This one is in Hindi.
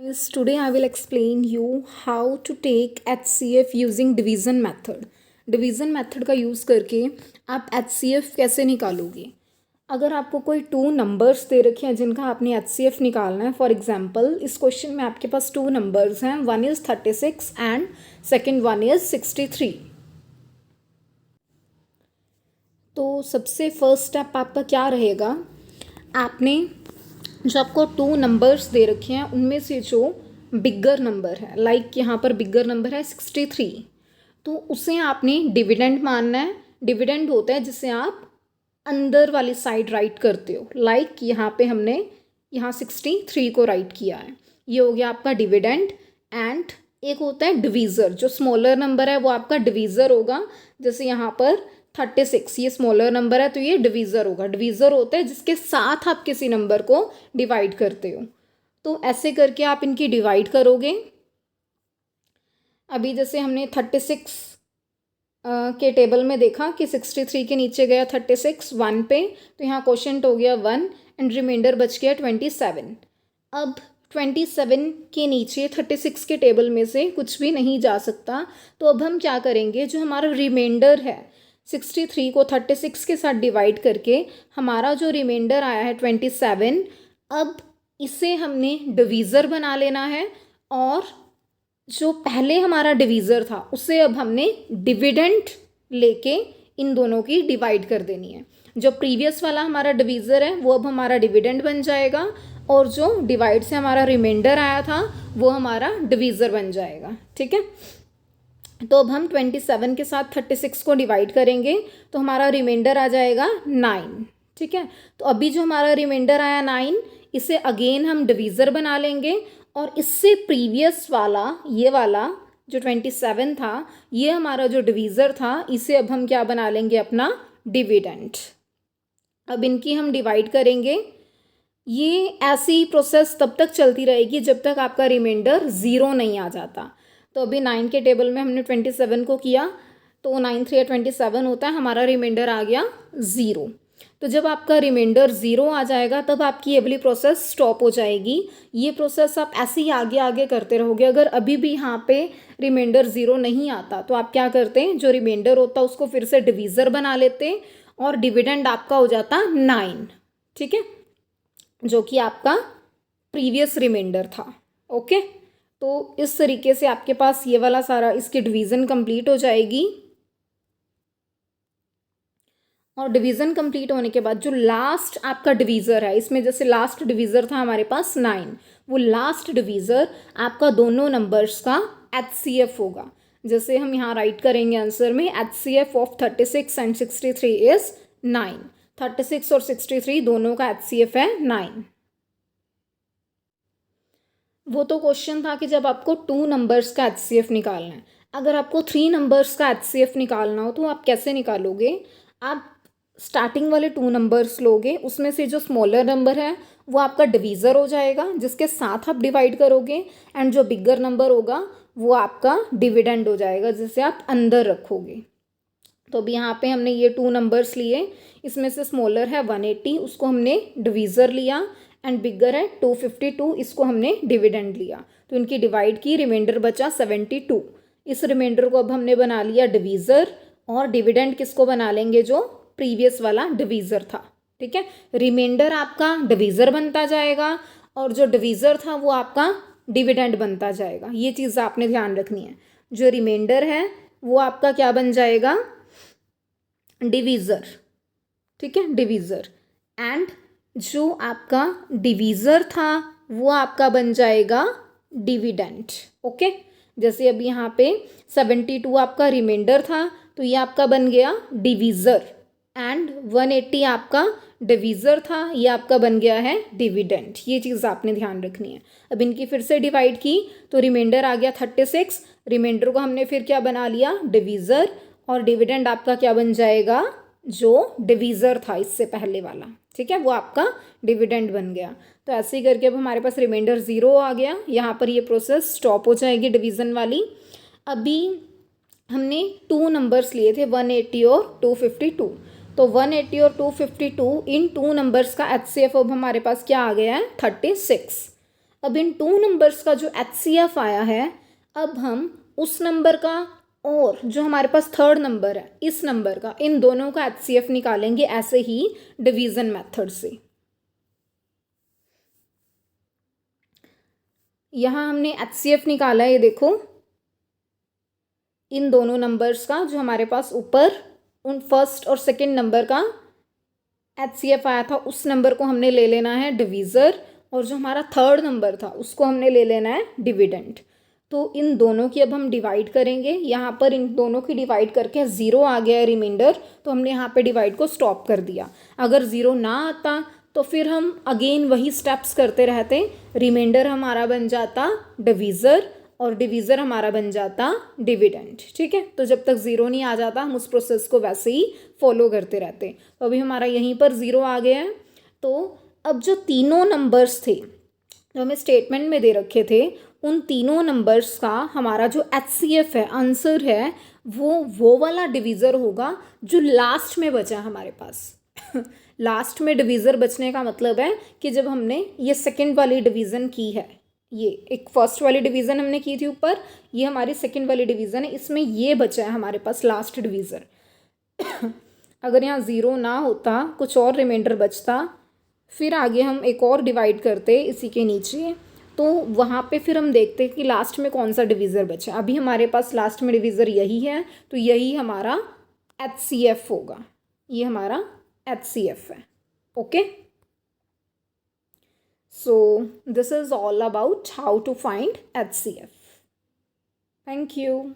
Guys, today I will explain you how to take HCF using division method. Division method का यूज़ करके आप HCF कैसे निकालोगे। अगर आपको कोई टू नंबर्स दे रखे हैं जिनका आपने HCF निकालना है, फॉर एग्जांपल इस क्वेश्चन में आपके पास टू नंबर्स हैं, one is 36 and second one is 63। तो सबसे फर्स्ट स्टेप आपका क्या रहेगा, आपने जो आपको टू नंबर्स दे रखे हैं उनमें से जो बिगर नंबर है, लाइक यहाँ पर बिगर नंबर है 63, तो उसे आपने डिविडेंड मानना है। डिविडेंड होता है जिसे आप अंदर वाली साइड राइट करते हो, लाइक यहाँ पे हमने यहाँ 63 को राइट किया है, ये हो गया आपका डिविडेंड। एंड एक होता है डिवीज़र, जो स्मॉलर नंबर है वो आपका डिवीज़र होगा। जैसे यहाँ पर 36 ये स्मॉलर नंबर है तो ये डिवीज़र होगा। डिवीज़र होता है जिसके साथ आप किसी नंबर को डिवाइड करते हो। तो ऐसे करके आप इनकी डिवाइड करोगे। अभी जैसे हमने 36 के टेबल में देखा कि 63 के नीचे गया 36 1 पे, तो यहाँ क्वोशिएंट हो गया 1 एंड रिमाइंडर बच गया 27। अब 27 के नीचे 36 के टेबल में से कुछ भी नहीं जा सकता, तो अब हम क्या करेंगे, जो हमारा रिमाइंडर है 63 को 36 के साथ डिवाइड करके हमारा जो रिमाइंडर आया है 27, अब इसे हमने डिवीज़र बना लेना है और जो पहले हमारा डिवीज़र था उसे अब हमने डिविडेंड लेके इन दोनों की डिवाइड कर देनी है। जो प्रीवियस वाला हमारा डिवीज़र है वो अब हमारा डिविडेंड बन जाएगा और जो डिवाइड से हमारा रिमाइंडर आया था वो हमारा डिवीज़र बन जाएगा। ठीक है, तो अब हम 27 के साथ 36 को डिवाइड करेंगे तो हमारा रिमाइंडर आ जाएगा 9। ठीक है, तो अभी जो हमारा रिमाइंडर आया 9, इसे अगेन हम डिवीज़र बना लेंगे और इससे प्रीवियस वाला ये वाला जो 27 था ये हमारा जो डिवीज़र था, इसे अब हम क्या बना लेंगे, अपना डिविडेंड। अब इनकी हम डिवाइड करेंगे। ये ऐसी प्रोसेस तब तक चलती रहेगी जब तक आपका रिमाइंडर 0 नहीं आ जाता। तो अभी 9 के टेबल में हमने 27 को किया तो 9 3 27 होता है, हमारा रिमाइंडर आ गया 0। तो जब आपका रिमाइंडर 0 आ जाएगा तब आपकी ये वाली प्रोसेस स्टॉप हो जाएगी। ये प्रोसेस आप ऐसे ही आगे आगे करते रहोगे। अगर अभी भी यहाँ पे रिमाइंडर 0 नहीं आता तो आप क्या करते हैं, जो रिमाइंडर होता है उसको फिर से डिवीज़र बना लेते और डिविडेंड आपका हो जाता 9। ठीक है, जो कि आपका प्रीवियस रिमाइंडर था। ओके, तो इस तरीके से आपके पास ये वाला सारा इसकी डिवीज़न कंप्लीट हो जाएगी। और डिवीज़न कंप्लीट होने के बाद जो लास्ट आपका डिवीज़र है, इसमें जैसे लास्ट डिवीज़र था हमारे पास 9, वो लास्ट डिवीज़र आपका दोनों नंबर्स का HCF होगा। जैसे हम यहाँ राइट करेंगे आंसर में, HCF ऑफ 36 एंड 63 इज़ 9। 36 और 63 दोनों का HCF है 9। वो तो क्वेश्चन था कि जब आपको टू नंबर्स का HCF निकालना है। अगर आपको 3 नंबर्स का HCF निकालना हो तो आप कैसे निकालोगे, आप स्टार्टिंग वाले टू नंबर्स लोगे, उसमें से जो स्मॉलर नंबर है वो आपका डिवीज़र हो जाएगा जिसके साथ आप डिवाइड करोगे, एंड जो बिगर नंबर होगा वो आपका डिविडेंड हो जाएगा जिसे आप अंदर रखोगे। तो अभी यहाँ पे हमने ये टू नंबर्स लिए, इसमें से स्मॉलर है 180, उसको हमने डिवीज़र लिया, एंड बिगर है 252, इसको हमने डिविडेंड लिया। तो इनकी डिवाइड की, रिमाइंडर बचा 72। इस रिमाइंडर को अब हमने बना लिया डिवीज़र और डिविडेंड किसको बना लेंगे, जो प्रीवियस वाला डिवीज़र था। ठीक है, रिमाइंडर आपका डिवीज़र बनता जाएगा और जो डिवीज़र था वो आपका डिविडेंड बनता जाएगा। ये चीज़ आपने ध्यान रखनी है। जो रिमाइंडर है वो आपका क्या बन जाएगा, डिवीज़र। ठीक है, डिवीज़र। एंड जो आपका डिवीज़र था वो आपका बन जाएगा डिविडेंड। ओके, जैसे अभी यहाँ पे 72 आपका रिमाइंडर था तो ये आपका बन गया डिवीज़र, एंड 180 आपका डिवीज़र था, ये आपका बन गया है डिविडेंड। ये चीज़ आपने ध्यान रखनी है। अब इनकी फिर से डिवाइड की तो रिमाइंडर आ गया 36, रिमाइंडर को हमने फिर क्या बना लिया, डिवीज़र, और डिविडेंड आपका क्या बन जाएगा, जो डिवीज़र था इससे पहले वाला। ठीक है, वो आपका डिविडेंड बन गया। तो ऐसे ही करके अब हमारे पास रिमाइंडर 0 आ गया, यहाँ पर ये प्रोसेस स्टॉप हो जाएगी डिवीज़न वाली। अभी हमने टू नंबर्स लिए थे 180 और 252, तो 180 और 252 इन टू नंबर्स का HCF अब हमारे पास क्या आ गया है, 36। अब इन 2 नंबर्स का जो HCF आया है, अब हम उस नंबर का और जो हमारे पास थर्ड नंबर है इस नंबर का, इन दोनों का HCF निकालेंगे ऐसे ही डिवीजन मेथड से। यहाँ हमने HCF निकाला है, ये देखो इन दोनों नंबर्स का जो हमारे पास ऊपर उन फर्स्ट और सेकंड नंबर का HCF आया था उस नंबर को हमने ले लेना है डिवीज़र, और जो हमारा थर्ड नंबर था उसको हमने ले लेना है डिविडेंड। तो इन दोनों की अब हम डिवाइड करेंगे, यहाँ पर इन दोनों की डिवाइड करके 0 आ गया है रिमाइंडर, तो हमने यहाँ पे डिवाइड को स्टॉप कर दिया। अगर 0 ना आता तो फिर हम अगेन वही स्टेप्स करते रहते, रिमाइंडर हमारा बन जाता डिवीज़र और डिवीज़र हमारा बन जाता डिविडेंड। ठीक है, तो जब तक 0 नहीं आ जाता हम उस प्रोसेस को वैसे ही फॉलो करते रहते। तो अभी हमारा यहीं पर 0 आ गया है। तो अब जो तीनों नंबर्स थे जो हमें स्टेटमेंट में दे रखे थे, उन तीनों नंबर्स का हमारा जो HCF है, आंसर है, वो वाला डिवीज़र होगा जो लास्ट में बचा हमारे पास। लास्ट में डिवीज़र बचने का मतलब है कि जब हमने ये सेकंड वाली डिवीज़न की है, ये एक फर्स्ट वाली डिवीज़न हमने की थी ऊपर, ये हमारी सेकंड वाली डिवीज़न है, इसमें ये बचा है हमारे पास लास्ट डिवीज़र। अगर यहाँ 0 ना होता, कुछ और रिमाइंडर बचता, फिर आगे हम एक और डिवाइड करते इसी के नीचे, तो वहाँ पे फिर हम देखते कि लास्ट में कौन सा डिवीज़र बचा। अभी हमारे पास लास्ट में डिवीज़र यही है, तो यही हमारा HCF होगा, ये हमारा HCF है। Okay, so this is all about how to find HCF. Thank you.